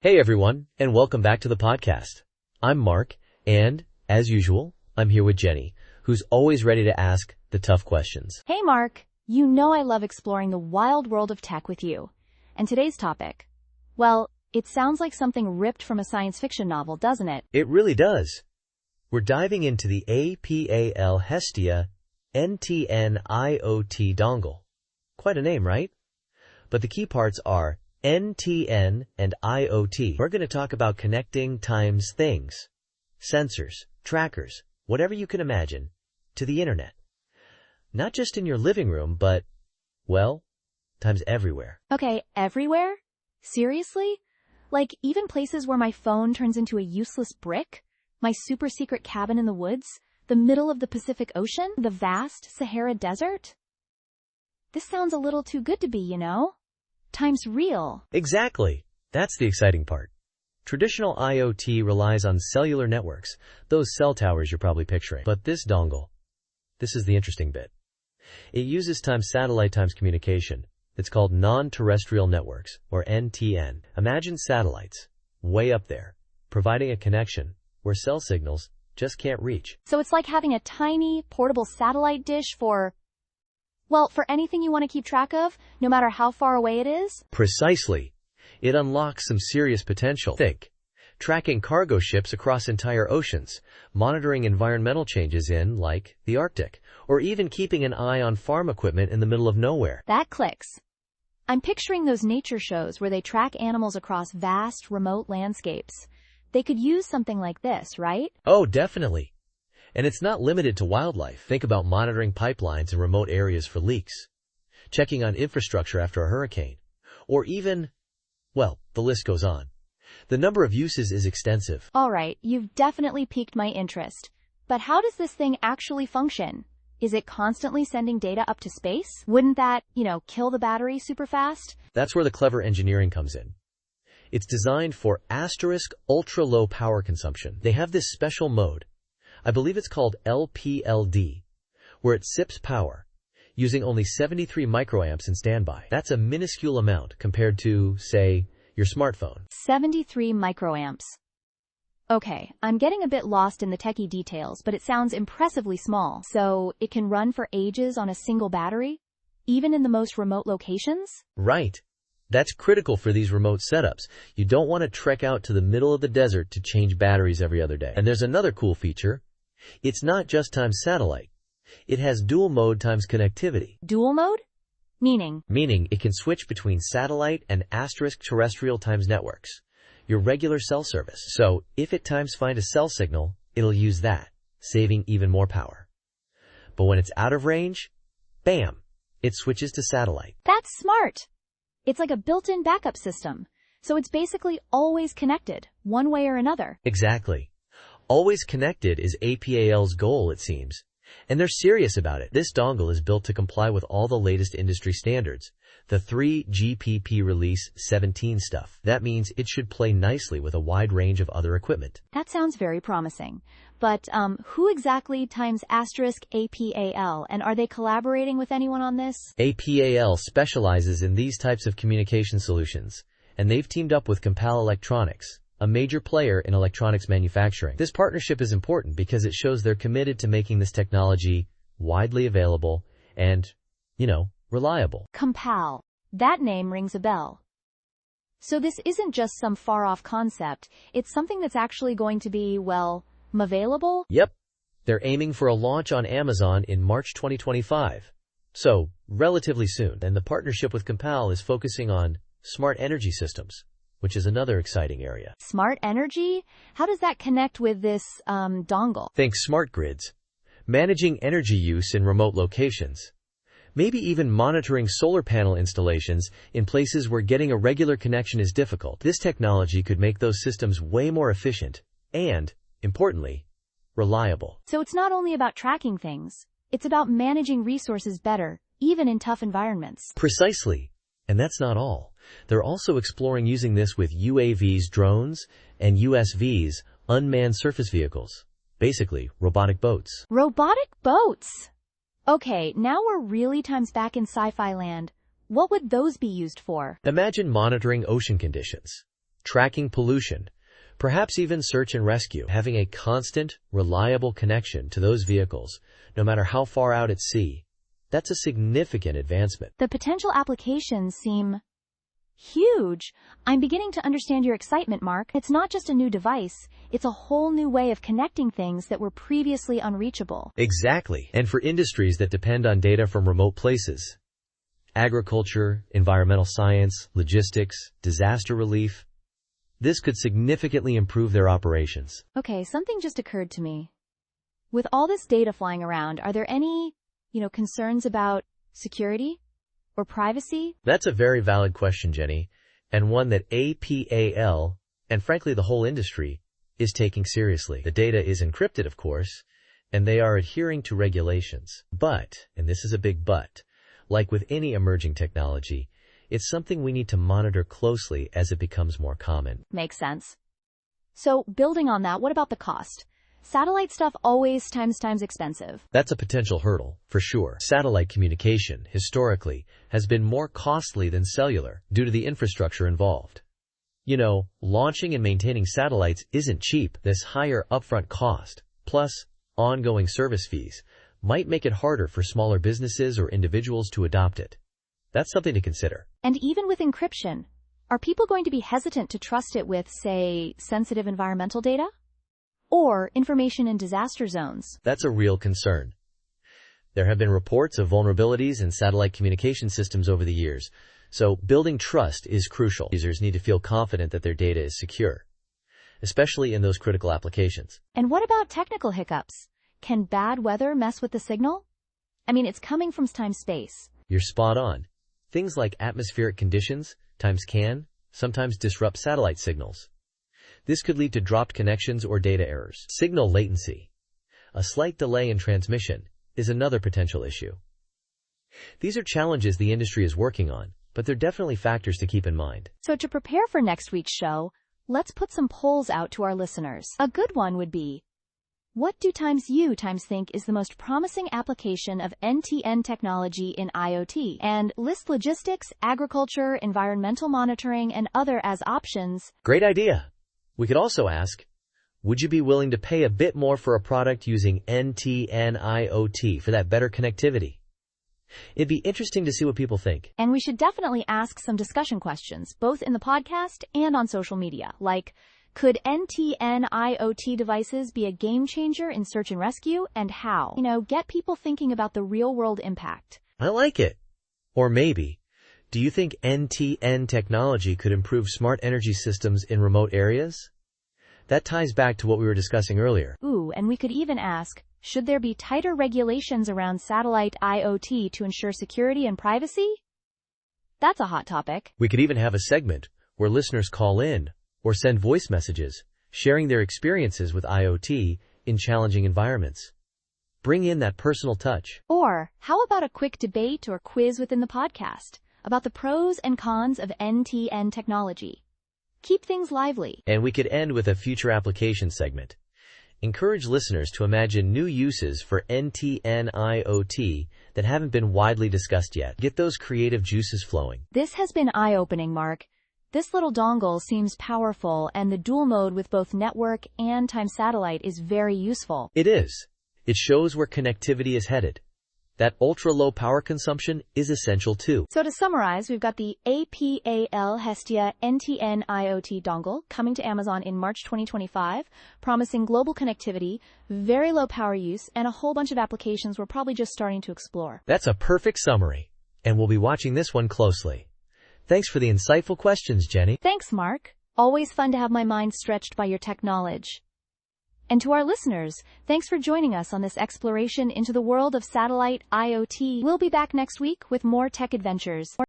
Hey everyone, and welcome back to the podcast. I'm Mark, and, as usual, I'm here with Jenny, who's always ready to ask the tough questions. Hey Mark, you know I love exploring the wild world of tech with you. And today's topic, well, it sounds like something ripped from a science fiction novel, doesn't it? It really does. We're diving into the APAL Hestia NTN IoT Dongle. Quite a name, right? But the key parts are NTN and IoT. We're going to talk about connecting times things, sensors, trackers, whatever you can imagine, to the internet. Not just in your living room, but, well, times everywhere. Okay, everywhere? Seriously? Like even places where my phone turns into a useless brick? My super secret cabin in the woods? The middle of the Pacific Ocean? The vast Sahara Desert? This sounds a little too good to be, you know? Times real. Exactly. That's the exciting part. Traditional IoT relies on cellular networks, those cell towers you're probably picturing. But this dongle, this is the interesting bit. It uses times satellite times communication. It's called non-terrestrial networks, or NTN. Imagine satellites, way up there, providing a connection where cell signals just can't reach. So it's like having a tiny, portable satellite dish for anything you want to keep track of, no matter how far away it is? Precisely. It unlocks some serious potential. Think. Tracking cargo ships across entire oceans, monitoring environmental changes in, like, the Arctic, or even keeping an eye on farm equipment in the middle of nowhere. That clicks. I'm picturing those nature shows where they track animals across vast, remote landscapes. They could use something like this, right? Oh, definitely. And it's not limited to wildlife. Think about monitoring pipelines in remote areas for leaks, checking on infrastructure after a hurricane, or even, well, the list goes on. The number of uses is extensive. All right, you've definitely piqued my interest. But how does this thing actually function? Is it constantly sending data up to space? Wouldn't that, kill the battery super fast? That's where the clever engineering comes in. It's designed for ultra-low power consumption. They have this special mode, I believe it's called LPLD, where it sips power, using only 73 microamps in standby. That's a minuscule amount compared to, say, your smartphone. 73 microamps. Okay, I'm getting a bit lost in the techie details, but it sounds impressively small. So it can run for ages on a single battery, even in the most remote locations? Right. That's critical for these remote setups. You don't want to trek out to the middle of the desert to change batteries every other day. And there's another cool feature. It's not just times satellite. It has dual mode times connectivity. Dual mode? Meaning? Meaning it can switch between satellite and terrestrial times networks, your regular cell service. So if it times find a cell signal, it'll use that, saving even more power. But when it's out of range, bam, it switches to satellite. That's smart. It's like a built-in backup system. So it's basically always connected, one way or another. Exactly. Always connected is APAL's goal, it seems. And they're serious about it. This dongle is built to comply with all the latest industry standards. The 3GPP Release 17 stuff. That means it should play nicely with a wide range of other equipment. That sounds very promising. But who exactly times *APAL, and are they collaborating with anyone on this? APAL specializes in these types of communication solutions, and they've teamed up with APAL Electronics, a major player in electronics manufacturing. This partnership is important because it shows they're committed to making this technology widely available and, reliable. APAL. That name rings a bell. So this isn't just some far-off concept. It's something that's actually going to be, available? Yep. They're aiming for a launch on Amazon in March 2025. So, relatively soon. And the partnership with APAL is focusing on smart energy systems, which is another exciting area. Smart energy? How does that connect with this, dongle? Think smart grids, managing energy use in remote locations, maybe even monitoring solar panel installations in places where getting a regular connection is difficult. This technology could make those systems way more efficient and, importantly, reliable. So it's not only about tracking things, it's about managing resources better, even in tough environments. Precisely. And that's not all. They're also exploring using this with UAVs, drones, and USVs, unmanned surface vehicles. Basically, robotic boats. Robotic boats? Okay, now we're really times back in sci-fi land. What would those be used for? Imagine monitoring ocean conditions, tracking pollution, perhaps even search and rescue. Having a constant, reliable connection to those vehicles, no matter how far out at sea, that's a significant advancement. The potential applications seem huge. I'm beginning to understand your excitement, Mark. It's not just a new device, it's a whole new way of connecting things that were previously unreachable. Exactly. And for industries that depend on data from remote places, agriculture, environmental science, logistics, disaster relief, this could significantly improve their operations. Okay, something just occurred to me. With all this data flying around, are there any, concerns about security or privacy? That's a very valid question, Jenny, and one that APAL, and frankly the whole industry, is taking seriously. The data is encrypted, of course, and they are adhering to regulations. But, and this is a big but, like with any emerging technology, it's something we need to monitor closely as it becomes more common. Makes sense. So, building on that, what about the cost? Satellite stuff always times expensive. That's a potential hurdle, for sure. Satellite communication, historically, has been more costly than cellular due to the infrastructure involved. Launching and maintaining satellites isn't cheap. This higher upfront cost, plus ongoing service fees, might make it harder for smaller businesses or individuals to adopt it. That's something to consider. And even with encryption, are people going to be hesitant to trust it with, say, sensitive environmental data? Or information in disaster zones? That's a real concern. There have been reports of vulnerabilities in satellite communication systems over the years, so building trust is crucial. Users need to feel confident that their data is secure, especially in those critical applications. And what about technical hiccups? Can bad weather mess with the signal? It's coming from space. You're spot on. Things like atmospheric conditions can sometimes disrupt satellite signals. This could lead to dropped connections or data errors. Signal latency, a slight delay in transmission, is another potential issue. These are challenges the industry is working on, but they're definitely factors to keep in mind. So to prepare for next week's show, let's put some polls out to our listeners. A good one would be, what do you think is the most promising application of NTN technology in IoT? And list logistics, agriculture, environmental monitoring, and other as options. Great idea. We could also ask, would you be willing to pay a bit more for a product using NTN IoT for that better connectivity? It'd be interesting to see what people think. And we should definitely ask some discussion questions, both in the podcast and on social media, like, could NTN IoT devices be a game changer in search and rescue, and how? Get people thinking about the real-world impact. I like it. Or maybe, do you think NTN technology could improve smart energy systems in remote areas? That ties back to what we were discussing earlier. Ooh, and we could even ask, should there be tighter regulations around satellite IoT to ensure security and privacy? That's a hot topic. We could even have a segment where listeners call in or send voice messages, sharing their experiences with IoT in challenging environments. Bring in that personal touch. Or, how about a quick debate or quiz within the podcast about the pros and cons of NTN technology? Keep things lively. And we could end with a future application segment. Encourage listeners to imagine new uses for NTN IoT that haven't been widely discussed yet. Get those creative juices flowing. This has been eye-opening, Mark. This little dongle seems powerful, and the dual mode with both network and time satellite is very useful. It is. It shows where connectivity is headed. That ultra-low power consumption is essential too. So to summarize, we've got the APAL Hestia NTN IoT dongle coming to Amazon in March 2025, promising global connectivity, very low power use, and a whole bunch of applications we're probably just starting to explore. That's a perfect summary, and we'll be watching this one closely. Thanks for the insightful questions, Jenny. Thanks, Mark. Always fun to have my mind stretched by your tech knowledge. And to our listeners, thanks for joining us on this exploration into the world of satellite IoT. We'll be back next week with more tech adventures.